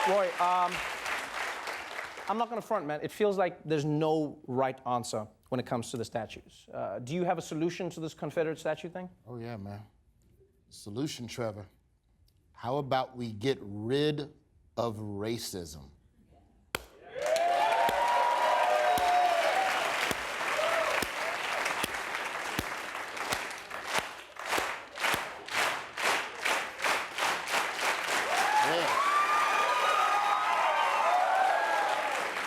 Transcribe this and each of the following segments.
Roy, I'm not going to front, man. It feels like there's no right answer when it comes to the statues. Do you have a solution to this Confederate statue thing? Oh, yeah, man. Solution, Trevor. How about we get rid of racism?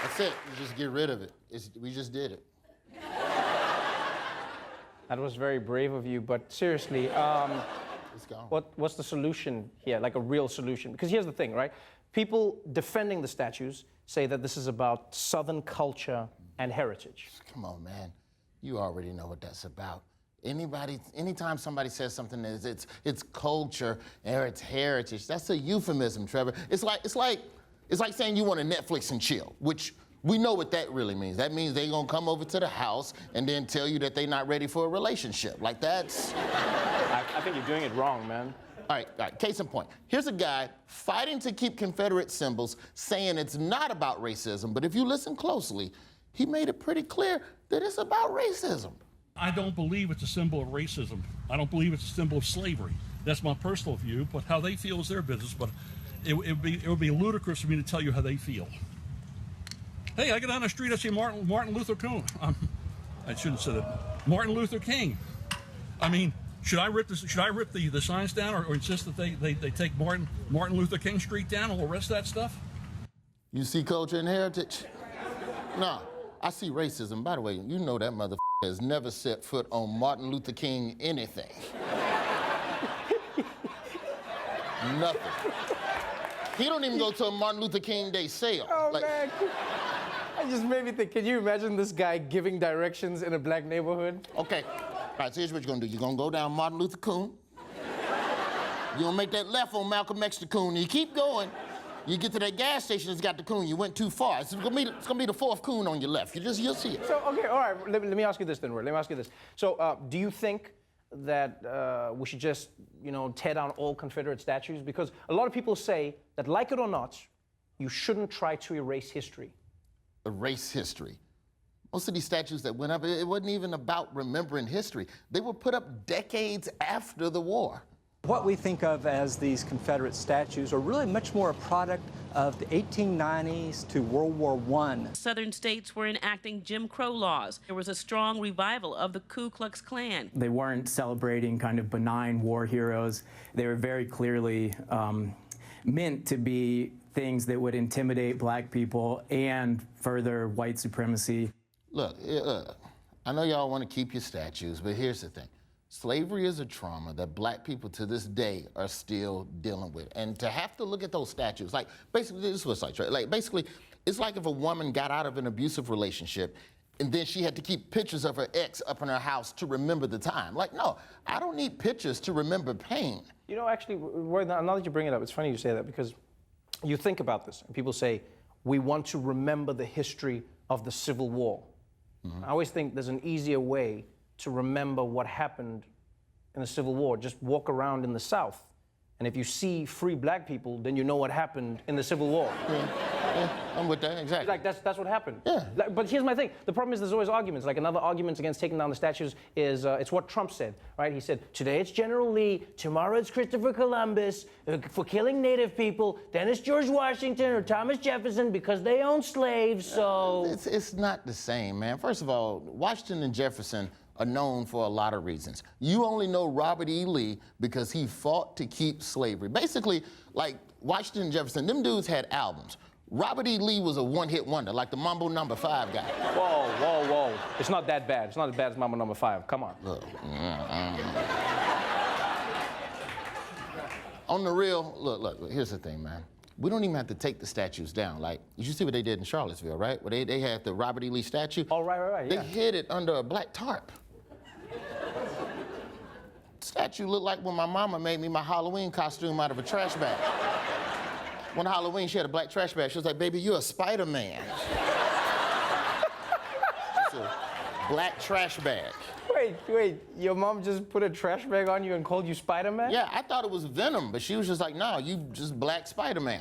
That's it. You just get rid of it. We just did it. That was very brave of you, but seriously, It's gone. what's the solution here, like a real solution? Because here's the thing, right? People defending the statues say that this is about Southern culture and heritage. Come on, man. You already know what that's about. Anytime somebody says something that it's culture or it's heritage, that's a euphemism, Trevor. It's like saying you want to Netflix and chill, which we know what that really means. That means they're gonna come over to the house and then tell you that they're not ready for a relationship. Like that's... I think you're doing it wrong, man. All right, case in point. Here's a guy fighting to keep Confederate symbols, saying it's not about racism, but if you listen closely, he made it pretty clear that it's about racism. I don't believe it's a symbol of racism. I don't believe it's a symbol of slavery. That's my personal view, but how they feel is their business, but it would be ludicrous for me to tell you how they feel. Hey, I get down the street, I see Martin Luther King. I shouldn't have said it. Martin Luther King. I mean, should I rip the signs down or insist that they take Martin Luther King Street down and all the rest of that stuff? You see culture and heritage? No, I see racism. By the way, you know that motherfucker has never set foot on Martin Luther King anything. Nothing. He don't even go to a Martin Luther King Day sale. Oh, man. I just made me think, can you imagine this guy giving directions in a black neighborhood? Okay. All right, so here's what you're gonna do. You're gonna go down Martin Luther King. You're gonna make that left on Malcolm X the Coon. You keep going. You get to that gas station that's got the coon. You went too far. It's gonna be the fourth coon on your left. You'll see it. So, okay, all right. Let me ask you this then, Roy. Let me ask you this. So, do you think that we should just, tear down all Confederate statues? Because a lot of people say that, like it or not, you shouldn't try to erase history. Erase history. Most of these statues that went up, it wasn't even about remembering history. They were put up decades after the war. What we think of as these Confederate statues are really much more a product of the 1890s to World War I. Southern states were enacting Jim Crow laws. There was a strong revival of the Ku Klux Klan. They weren't celebrating kind of benign war heroes. They were very clearly meant to be things that would intimidate black people and further white supremacy. Look, I know y'all want to keep your statues, but here's the thing. Slavery is a trauma that black people to this day are still dealing with. And to have to look at those statues, like, basically, this is what it's like, right? Like, basically, it's like if a woman got out of an abusive relationship and then she had to keep pictures of her ex up in her house to remember the time. Like, no, I don't need pictures to remember pain. Actually, Roy, now that you bring it up, it's funny you say that because you think about this, and people say, we want to remember the history of the Civil War. Mm-hmm. I always think there's an easier way to remember what happened in the Civil War. Just walk around in the South, and if you see free black people, then you know what happened in the Civil War. Yeah, I'm with that, exactly. Like, that's what happened. Yeah. But here's my thing. The problem is there's always arguments. Like, another argument against taking down the statues is, it's what Trump said, right? He said, today it's General Lee, tomorrow it's Christopher Columbus for killing Native people, then it's George Washington or Thomas Jefferson because they owned slaves, so... It's not the same, man. First of all, Washington and Jefferson are known for a lot of reasons. You only know Robert E. Lee because he fought to keep slavery. Basically, like Washington and Jefferson, them dudes had albums. Robert E. Lee was a one-hit wonder, like the Mambo No. 5 guy. Whoa. It's not that bad. It's not as bad as Mambo No. 5. Come on. Look, on the real, look, here's the thing, man. We don't even have to take the statues down. Like, you see what they did in Charlottesville, right? Where they had the Robert E. Lee statue. Oh, right, They yeah. hid it under a black tarp. Statue looked like when my mama made me my Halloween costume out of a trash bag. One Halloween, she had a black trash bag. She was like, baby, you're a Spider-Man. It's a black trash bag. Wait, your mom just put a trash bag on you and called you Spider-Man? Yeah, I thought it was Venom, but she was just like, no, you just black Spider-Man.